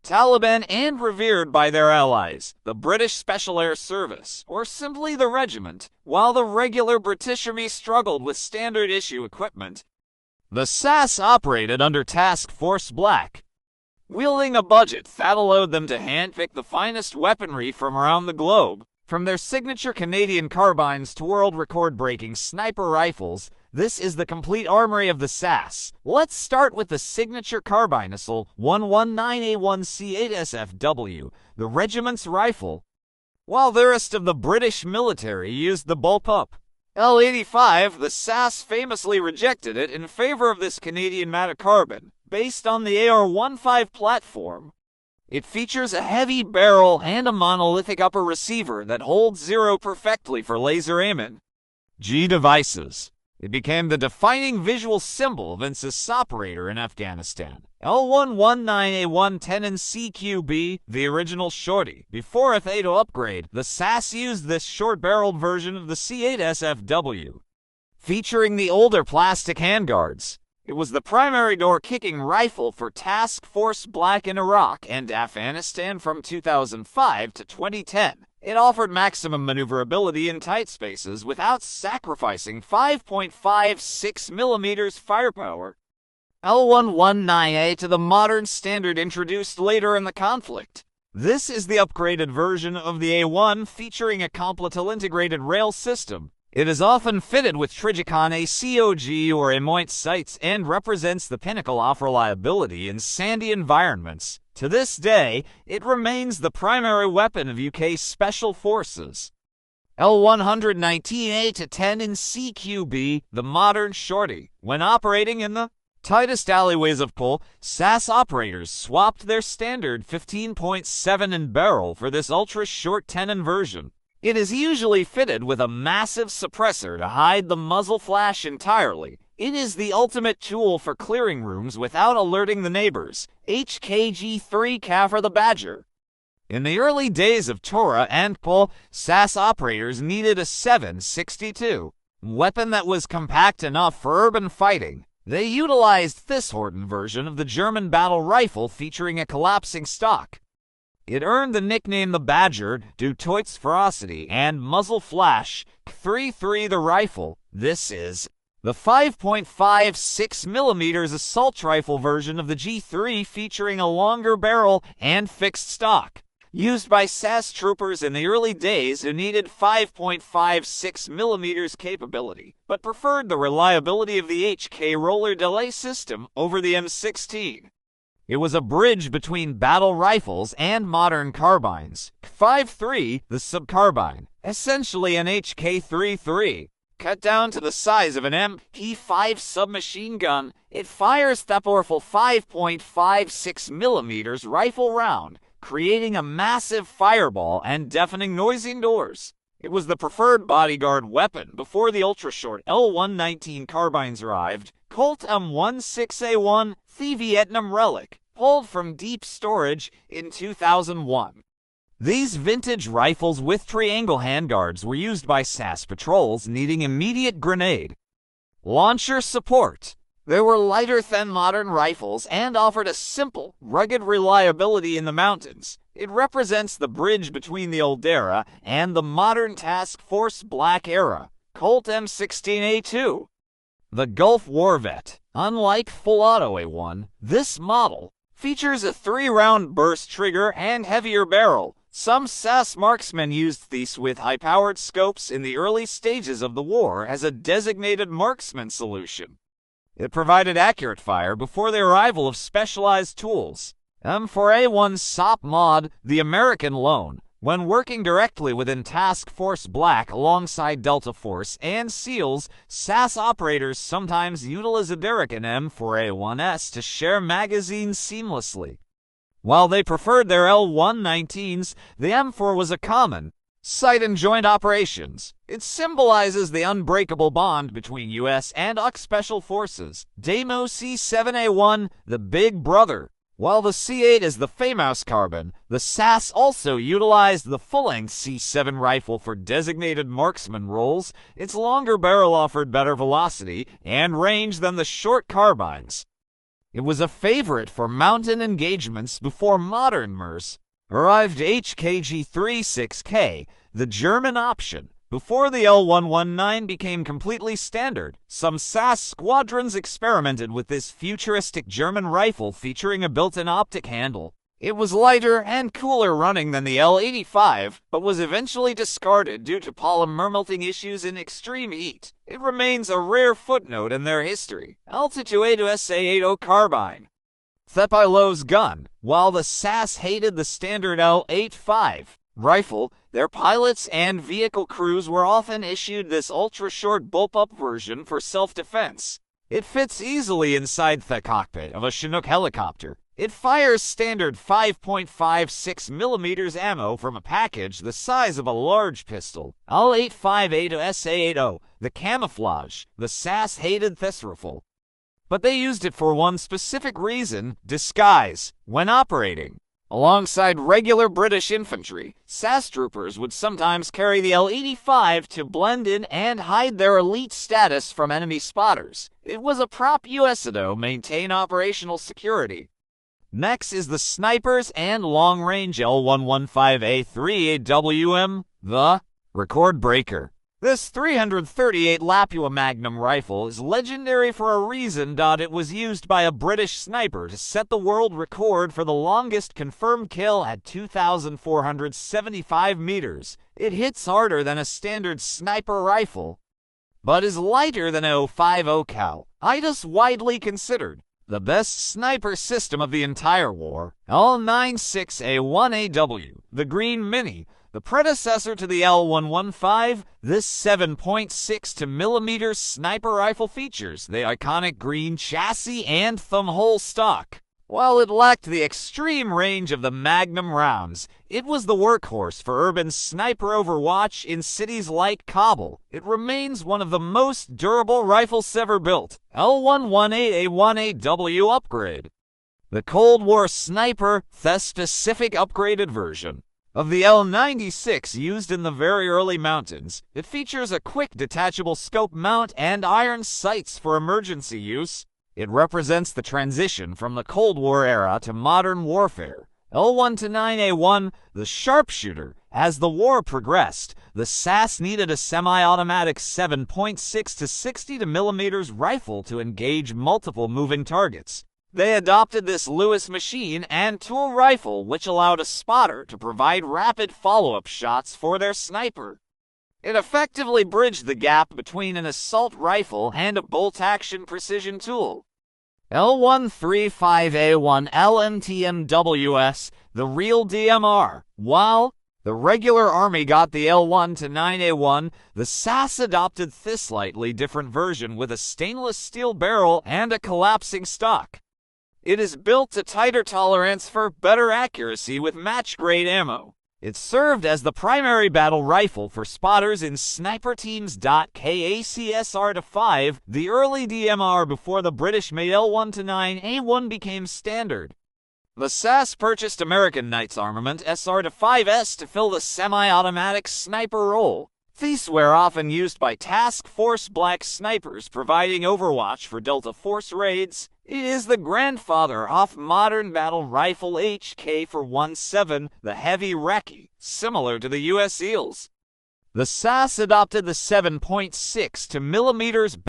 Taliban and revered by their allies, the British Special Air Service, or simply the Regiment, while the regular British Army struggled with standard-issue equipment. The SAS operated under Task Force Black, wielding a budget that allowed them to handpick the finest weaponry from around the globe. From their signature Canadian carbines to world record-breaking sniper rifles, this is the complete armory of the SAS. Let's start with the signature carbineal 119A1C8SFW, the regiment's rifle. While the rest of the British military used the bullpup L85, the SAS famously rejected it in favor of this Canadian carbine, based on the AR-15 platform. It features a heavy barrel and a monolithic upper receiver that holds zero perfectly for laser aiming. G devices. It became the defining visual symbol of an SAS operator in Afghanistan. L119A110 and CQB, the original shorty. Before a Thato upgrade, the SAS used this short-barreled version of the C8SFW, featuring the older plastic handguards. It was the primary door-kicking rifle for Task Force Black in Iraq and Afghanistan from 2005 to 2010. It offered maximum maneuverability in tight spaces without sacrificing 5.56mm firepower. L119A to the modern standard introduced later in the conflict. This is the upgraded version of the A1 featuring a completal integrated rail system. It is often fitted with Trigicon ACOG or Emoit sights and represents the pinnacle of reliability in sandy environments. To this day, it remains the primary weapon of UK Special Forces. L119A to 10 in CQB, the modern shorty. When operating in the tightest alleyways of Pole, SAS operators swapped their standard 15.7 in barrel for this ultra-short 10 in version. It is usually fitted with a massive suppressor to hide the muzzle flash entirely. It is the ultimate tool for clearing rooms without alerting the neighbors. HKG-3 Kafir the Badger. In the early days of Tora and Pole, SAS operators needed a 7.62 weapon that was compact enough for urban fighting. They utilized this Horton version of the German battle rifle featuring a collapsing stock. It earned the nickname the Badger due to its ferocity and muzzle flash. 3.3 the rifle. This is the 5.56mm assault rifle version of the G3 featuring a longer barrel and fixed stock. Used by SAS troopers in the early days who needed 5.56mm capability, but preferred the reliability of the HK roller delay system over the M16. It was a bridge between battle rifles and modern carbines. 5.3, the subcarbine, essentially an HK-33. Cut down to the size of an MP5 submachine gun, it fires the powerful 5.56mm rifle round, creating a massive fireball and deafening noise indoors. It was the preferred bodyguard weapon before the ultra-short L119 carbines arrived. Colt M16A1, the Vietnam relic, pulled from deep storage in 2001. These vintage rifles with triangle handguards were used by SAS patrols needing immediate grenade launcher support. They were lighter than modern rifles and offered a simple, rugged reliability in the mountains. It represents the bridge between the old era and the modern Task Force Black era. Colt M16A2. The Gulf War Vet. Unlike full auto A1, this model features a 3-round burst trigger and heavier barrel. Some SAS marksmen used these with high-powered scopes in the early stages of the war as a designated marksman solution. It provided accurate fire before the arrival of specialized tools. M4A1 SOP mod, the American Lone. When working directly within Task Force Black alongside Delta Force and SEALs, SAS operators sometimes utilize a Derrick and M4A1S to share magazines seamlessly. While they preferred their L119s, the M4 was a common sight in joint operations. It symbolizes the unbreakable bond between U.S. and UK Special Forces. Demo C7A1, the Big Brother. While the C8 is the famous carbine, the SAS also utilized the full-length C7 rifle for designated marksman roles. Its longer barrel offered better velocity and range than the short carbines. It was a favorite for mountain engagements before modern MERS arrived. HKG-36K, the German option. Before the L119 became completely standard, some SAS squadrons experimented with this futuristic German rifle featuring a built-in optic handle. It was lighter and cooler running than the L85, but was eventually discarded due to polymer melting issues in extreme heat. It remains a rare footnote in their history. Altitude SA80 carbine. Thepilow's gun. While the SAS hated the standard L85 rifle, their pilots and vehicle crews were often issued this ultra-short bullpup version for self-defense. It fits easily inside the cockpit of a Chinook helicopter. It fires standard 5.56mm ammo from a package the size of a large pistol. L858 SA80, the camouflage. The SAS hated this rifle, but they used it for one specific reason: disguise. When operating alongside regular British infantry, SAS troopers would sometimes carry the L85 to blend in and hide their elite status from enemy spotters. It was a prop used to maintain operational security. Next is the snipers and long-range L115A3AWM, the record breaker. This 338 Lapua Magnum rifle is legendary for a reason. It was used by a British sniper to set the world record for the longest confirmed kill at 2,475 meters. It hits harder than a standard sniper rifle, but is lighter than a 050 cal. It is widely considered the best sniper system of the entire war. L96A1AW, the Green Mini, the predecessor to the L115, this 7.62mm sniper rifle features the iconic green chassis and thumbhole stock. While it lacked the extreme range of the Magnum rounds, it was the workhorse for urban sniper overwatch in cities like Kabul. It remains one of the most durable rifles ever built. L118A1AW upgrade. The Cold War sniper, the specific upgraded version of the L96 used in the very early mountains. It features a quick detachable scope mount and iron sights for emergency use. It represents the transition from the Cold War era to modern warfare. L129A1, the sharpshooter. As the war progressed, the SAS needed a semi-automatic 7.6 to 60mm rifle to engage multiple moving targets. They adopted this Lewis machine and tool rifle, which allowed a spotter to provide rapid follow-up shots for their sniper. It effectively bridged the gap between an assault rifle and a bolt-action precision tool. L135A1 LMTMWS, the real DMR. While the regular Army got the L129A1, the SAS adopted this slightly different version with a stainless steel barrel and a collapsing stock. It is built to tighter tolerance for better accuracy with match-grade ammo. It served as the primary battle rifle for spotters in sniper teams. KACSR-5, the early DMR before the British made L129A1 became standard. The SAS purchased American Knights armament SR-5S to fill the semi-automatic sniper role. These were often used by Task Force Black snipers providing overwatch for Delta Force raids. It is the grandfather of modern battle rifle HK-417, the heavy recce, similar to the US Eels. The SAS adopted the 7.62mm